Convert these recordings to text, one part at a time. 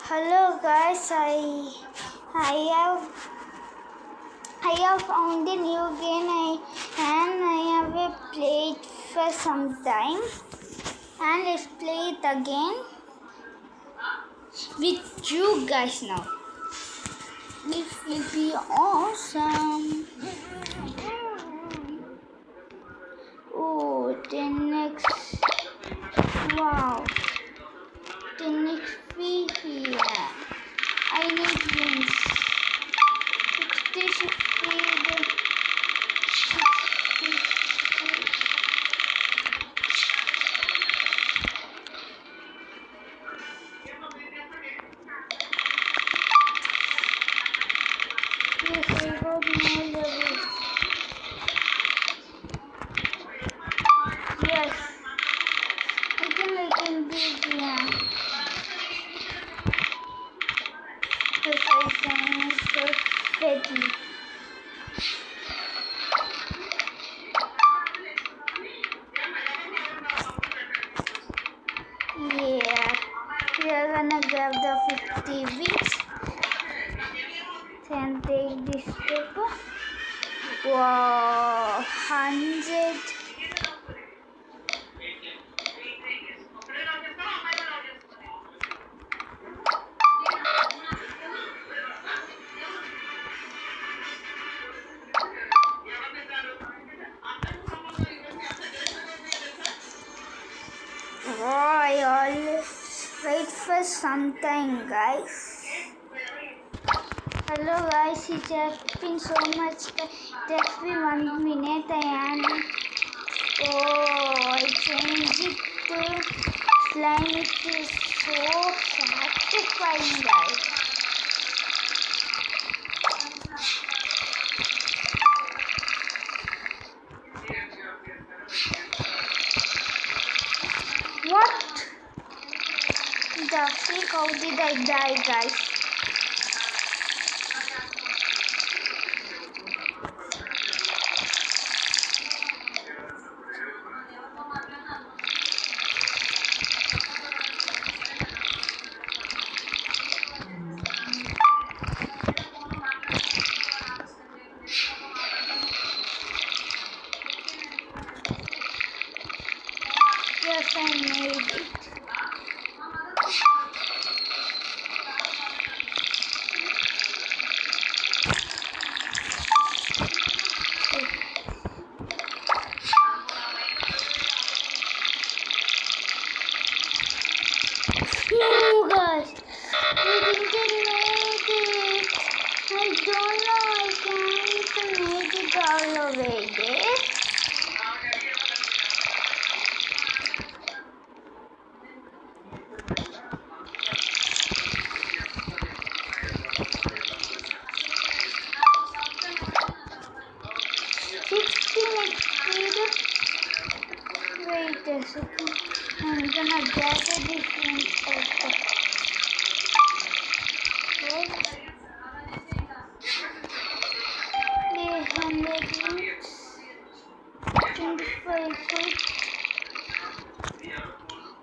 Hello guys, I have found a new game and I have played for some time, and let's play it again with you guys now. It will be awesome. Oh, 10x. Wow. 10x here. I need wins. 60 speed. Yes, I got more levels. Yes, I think I can do it now. Yes, I can perfectly. Yeah, we are gonna grab the 50 bits and take this paper. Wow, 100. Wow, I always wait for some time, guys. Hello guys, it has been so much time. It has been 1 minute and I changed it to slime. It is so satisfying, guys. What the freak? How did I die, guys? Yes, I made it. No, guys, I didn't make it. I don't know. I can't make it all the way there. Wait a second. I'm gonna gather this one first. Okay, 100 each. 25 foot.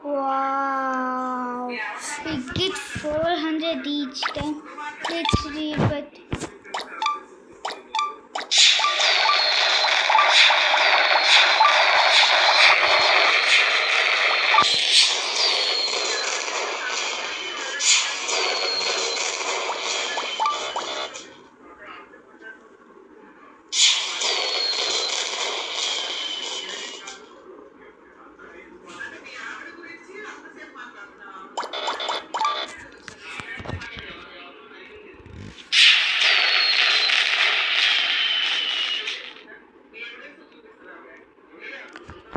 Wow. We get 400 each time. Let's read, but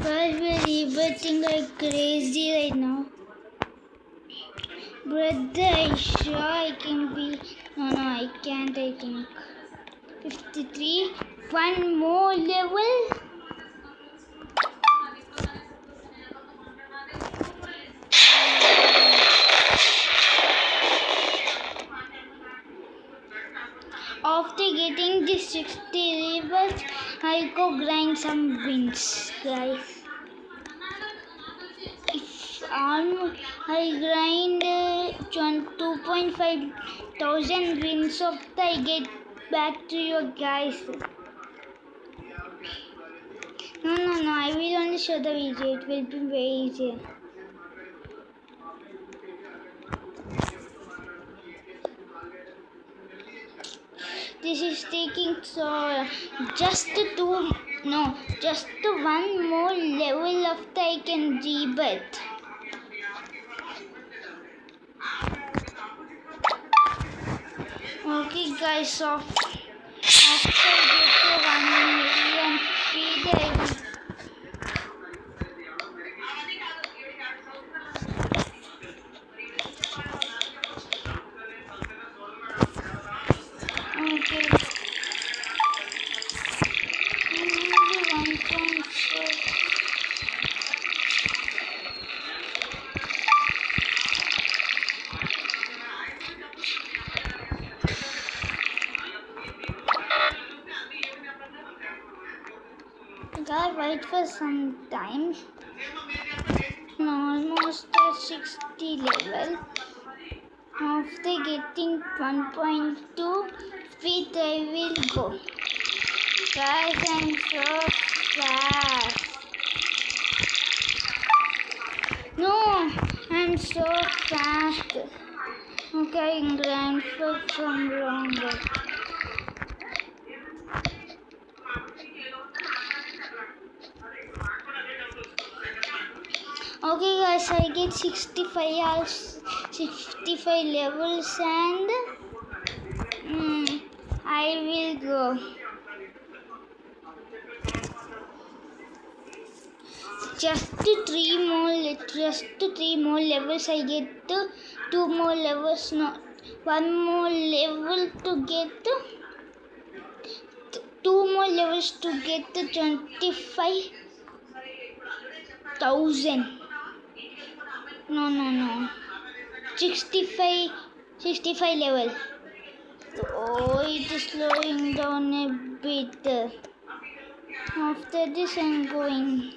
first we're rebirthing like crazy right now. Brother, I sure I can be. No, I can't, I think. 53. One more level. After getting the 60 levels, I go grind some wins, guys. If I grind 2.5 thousand wins of I get back to you guys. No, I will only show the video. It will be very easy. This is taking so just one more level of the I can rebirth. Okay guys, so after get to 1 million speed I will okay. 1.4. Gotta wait for some time. Almost at 60 level. After getting 1.2 speed, I will go. Guys, I'm so fast. No, I'm so fast. Okay, I'm grind for some longer. Okay guys, I get 65 levels and I will go. Just three more levels. I get two more levels. No, one more level to get two more levels to get 25,000. No. 65 level. Oh, it is slowing down a bit. After this, I'm going.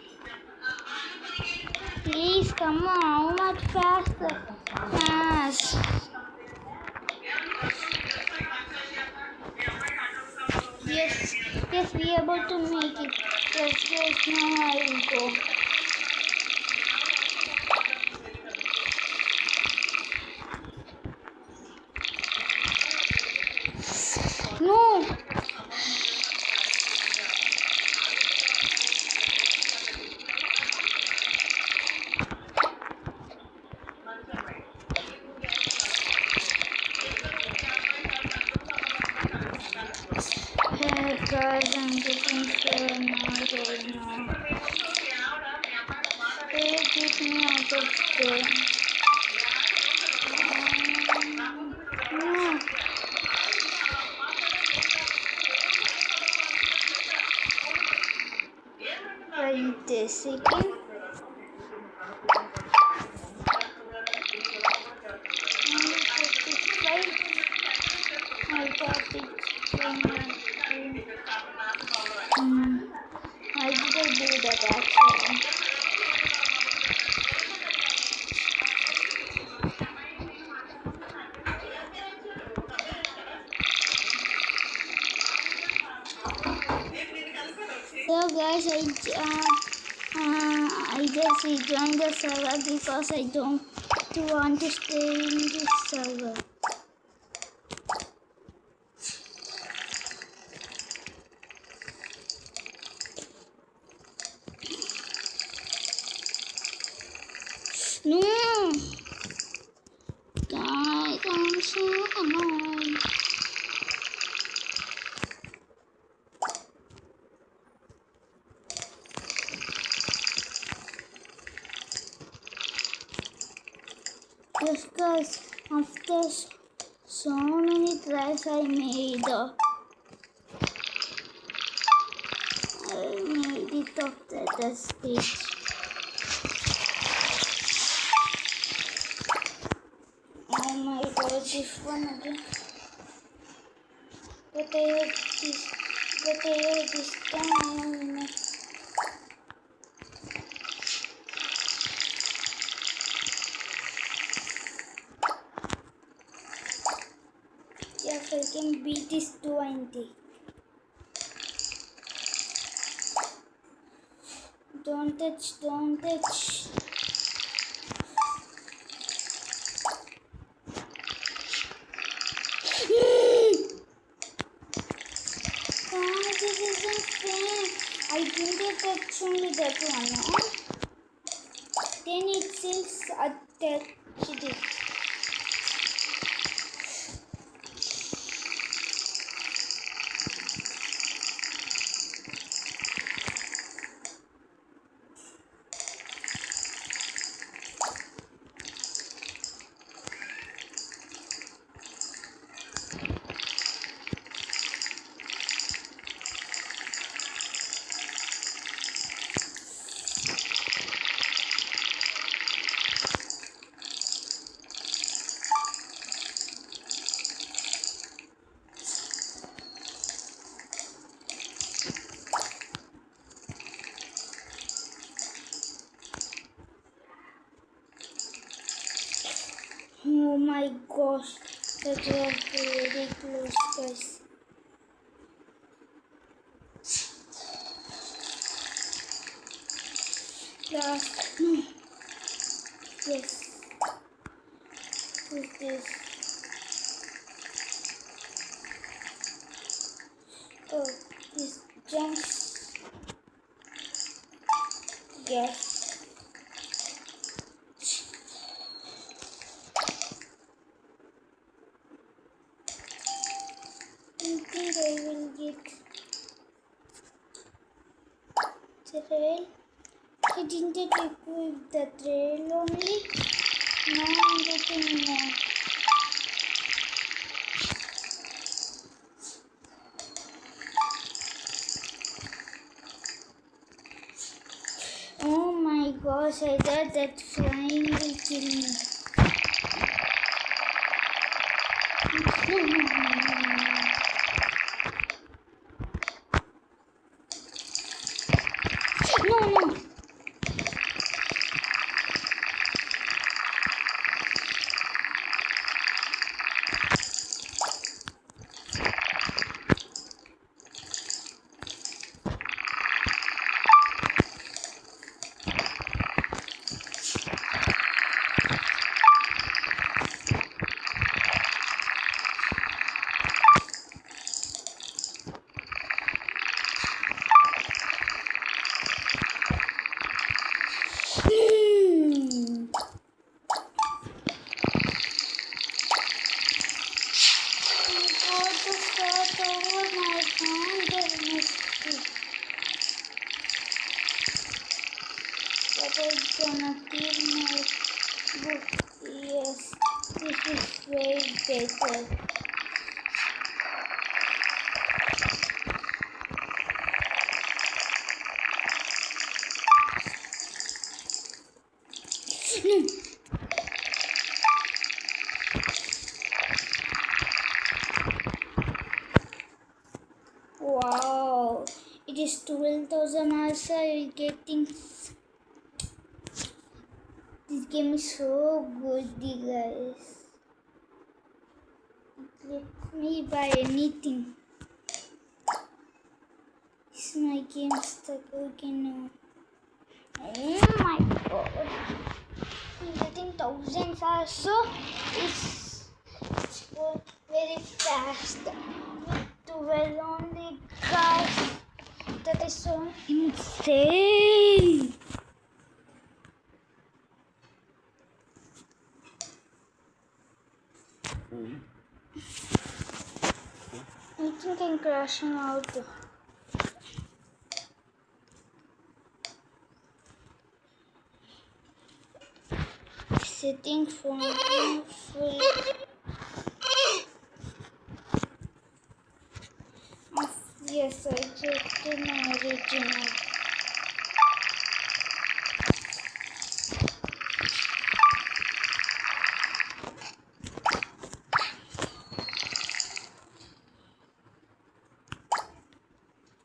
Please come on, how much faster? Fast. Yes, we are able to make it. Yes, now I will go. No! Hey guys, I'm getting so annoyed right now. They get me out of there. No. Wait a second. I got it. Why did I do that actually? So guys, I just rejoined the server because I don't want to stay in this server. No! Guys, I'm so annoyed. Yes guys, after so many tries I made it off the stage. Oh my god, this one again. But I have this time. if I can beat this 20. Don't touch, don't touch. God, this isn't fair. I didn't touch only that one. No? Then it says attached it. Oh my gosh, that was very close, guys. Last, no. Yes. Who's this? Oh, this jumps. Yes. I think I will get the rail. I didn't equip the rail only. Now I'm getting more. Oh my gosh, I thought that flying will kill me. No, no, no, no, no. No, no. Gonna kill my book. Yes, this is way better. Wow, it is 12,000 also. I'm getting. This game is so good, you guys. Let me buy anything. Is my game stuck? Okay, no. Oh my god. I'm getting thousands also. It's going very fast. 12 only, guys. That is so insane. I think I'm crashing out. Settings from full. Yes, I checked my original.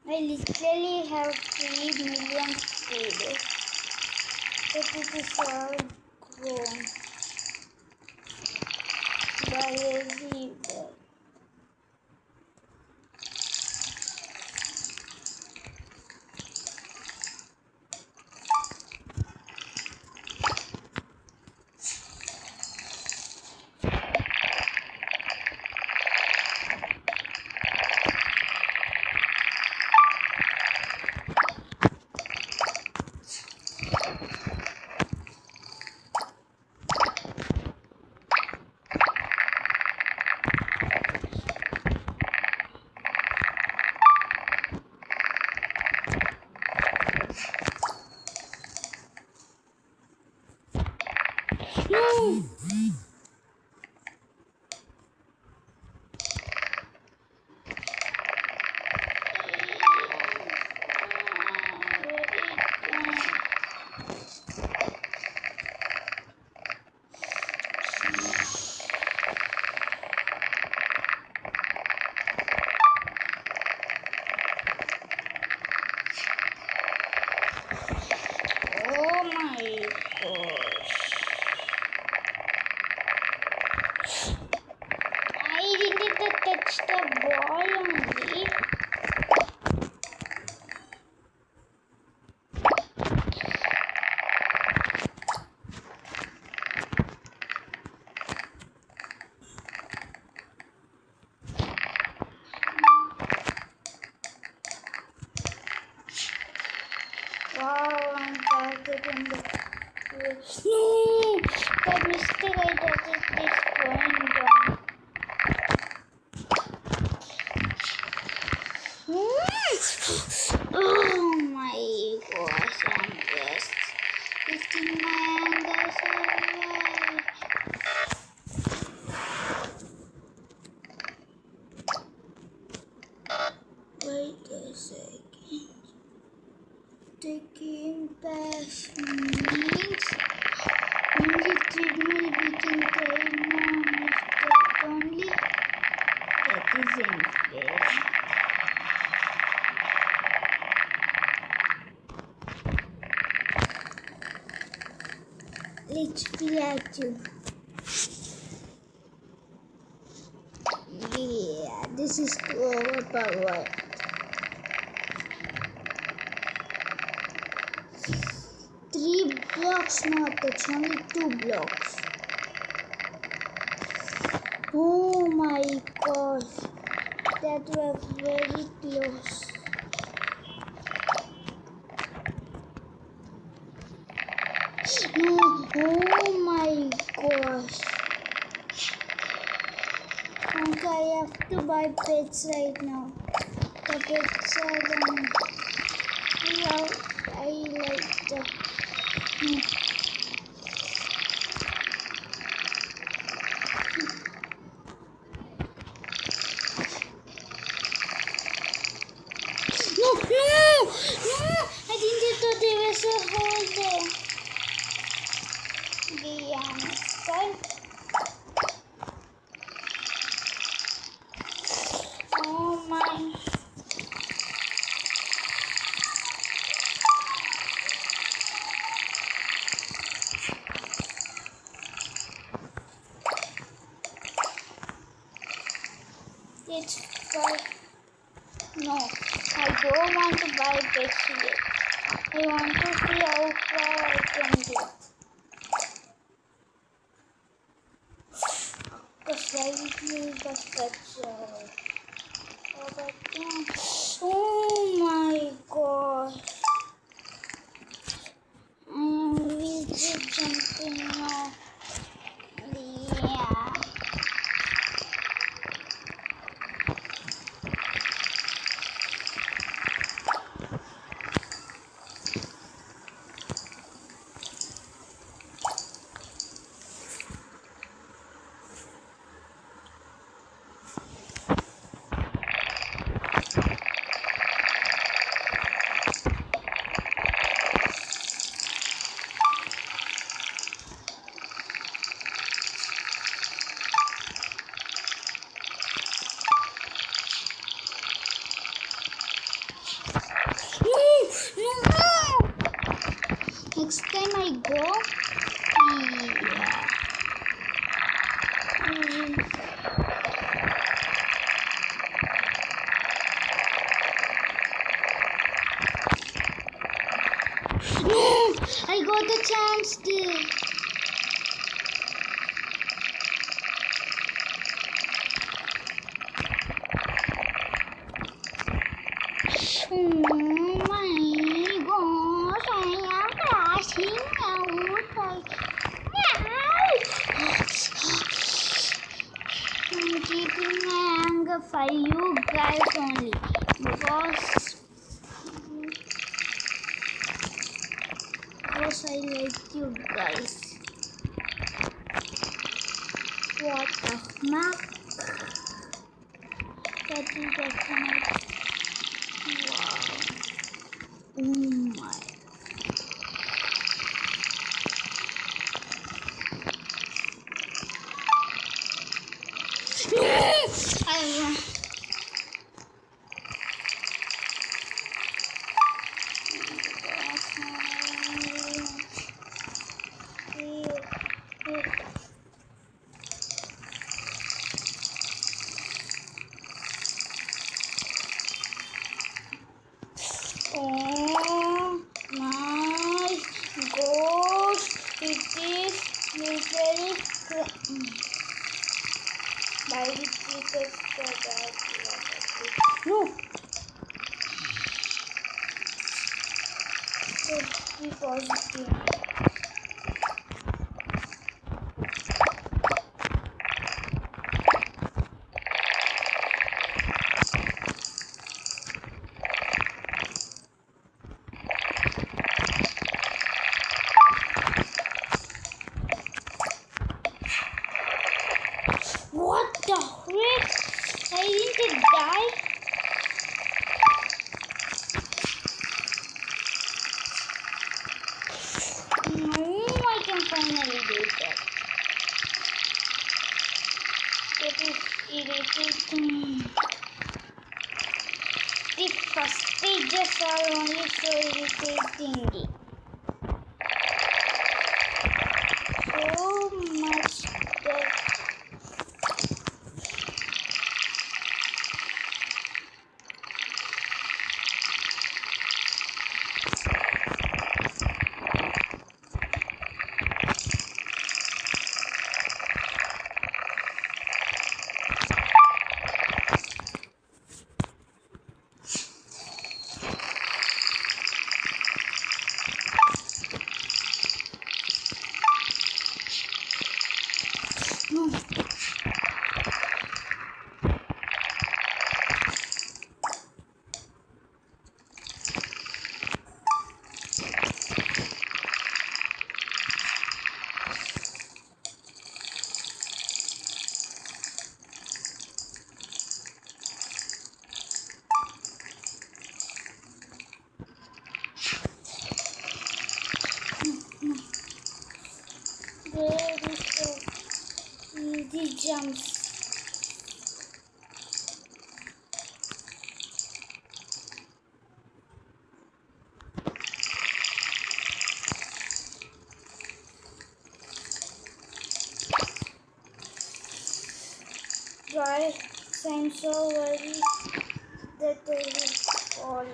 I literally have 3 million speed, but it is all grown by everywhere. I didn't touch the ball only. Wow, I'm targeting the no! By mistake I touched this point down. Oh my gosh, I'm just lifting my anger so high. Wait a second. The game pass means only treadmill we can try no mistake only. That isn't fair. Let's be active. Yeah, this is too overpowered. 3 blocks not, it's only 2 blocks. Oh my gosh, that was very close. No, oh my gosh. Okay, I have to buy pets right now. The pets are the I like the no! I didn't thought there was a hole there. Yeah, next time. Oh my. It's buy. No, I don't want to buy pets yet. I want to see how far I can get. Slightly the structure. Oh my gosh. I'm really jumping off. Yeah. No! Next time I go, yeah. No! I got the chance there. Oh my gosh, I am crashing out. I'm keeping my anger for you guys only because I like you guys. What the map? That is the wow. Oh my. I by the cheapest product. No! Let's be positive. What the frick? I didn't die? No, I can finally do that. That is irritating. The first pages are only so irritating. So much that no. There is so easy jumps. Try I'm so worried that they will fall.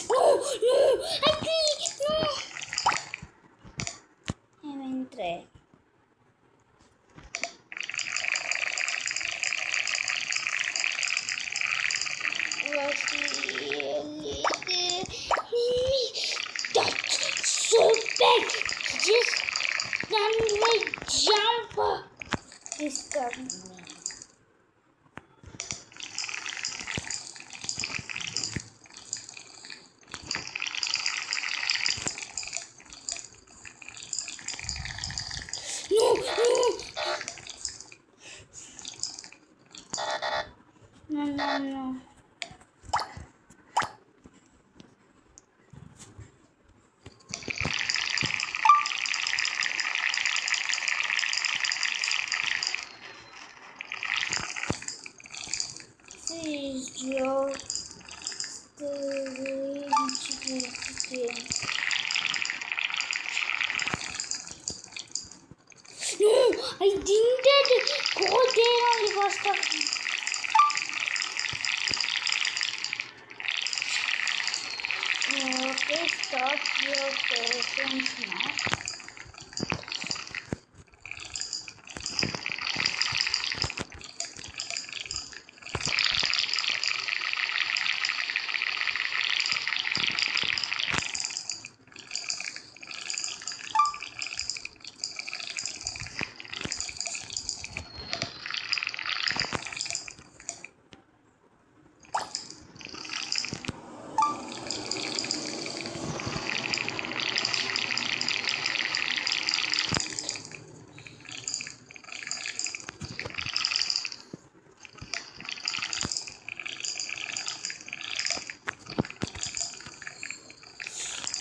No, actually, no. I'm in tray. Was really that's so bad. Just done my jump. Disturb me. No. Please, Joe. No, I didn't go there on the first of. Okay, stop your patience now.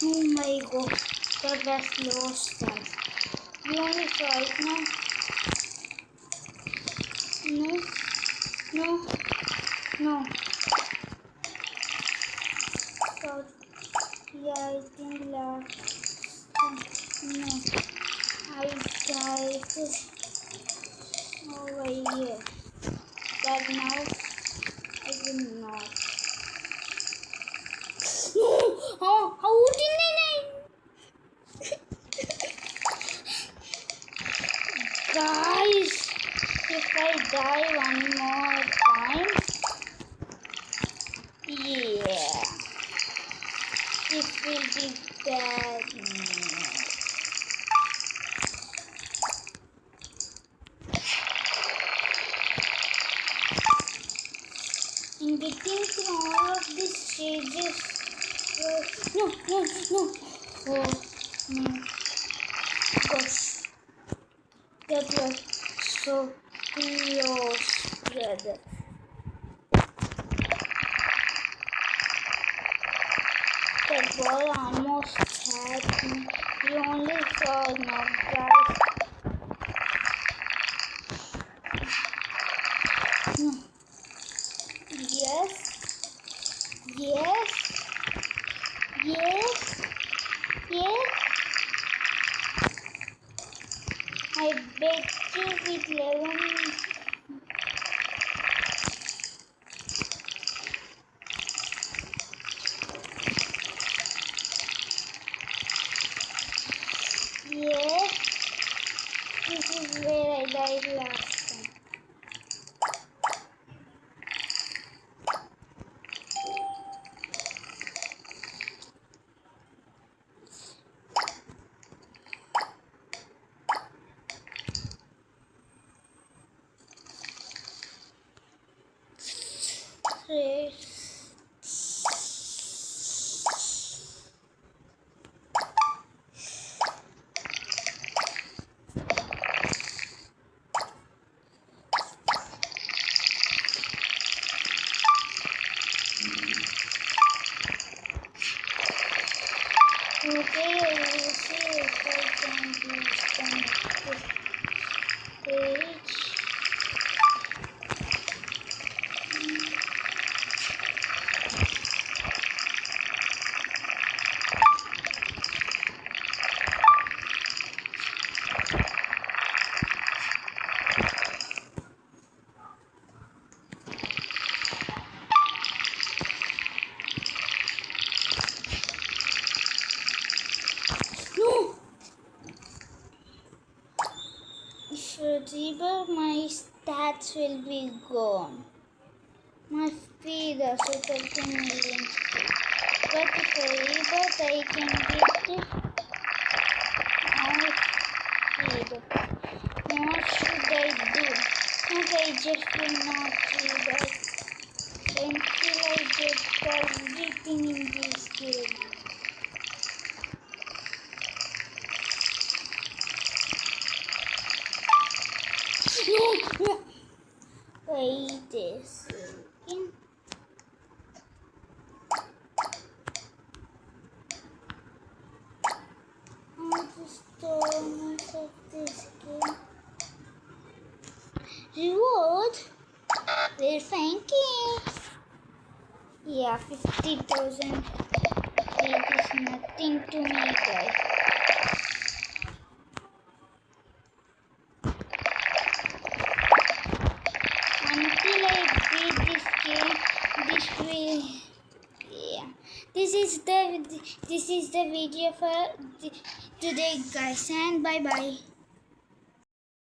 Oh my god, that was lost one. You want to try it now? No. So, yeah, I think last. No, I tried over here. That now I will not. No! How This will be bad. In getting through all of these stages. No. Oh, no. Gosh. That was so close, brother. That ball almost had me. You only saw now, guys. No. Yes. I bet you with 11. Yes. This is where I died last time. Okay, I will see if I can disconnect this page. No! If you rebuild, my stats will be gone. My speed also 13 million. But if I rebuild, I can get it all speed. What should I do? Okay, just will not rebuild until I get everything in this game. Wait a second. I'll just store most of this game. Reward? Well, thank you. Yeah, 50,000. It is nothing to me, guys. Until I beat this game, this will. Yeah, this is the video for today, guys, and bye bye.